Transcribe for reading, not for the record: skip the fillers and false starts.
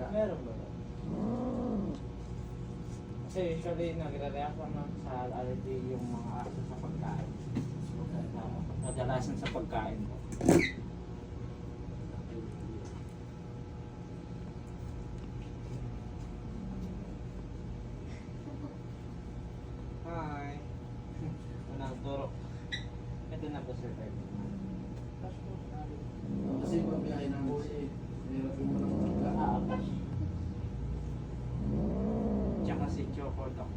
bihira. Meron ba? Kasi usually nagre-react naman sa allergy yung mga aso sa pagkain. Kadalasan sa pagkain ko. Hi! Unang turo. Ito na po sir. Kasi pag biyahe ng busi, hirap yung walang pagka. Tsaka si Choco Doc.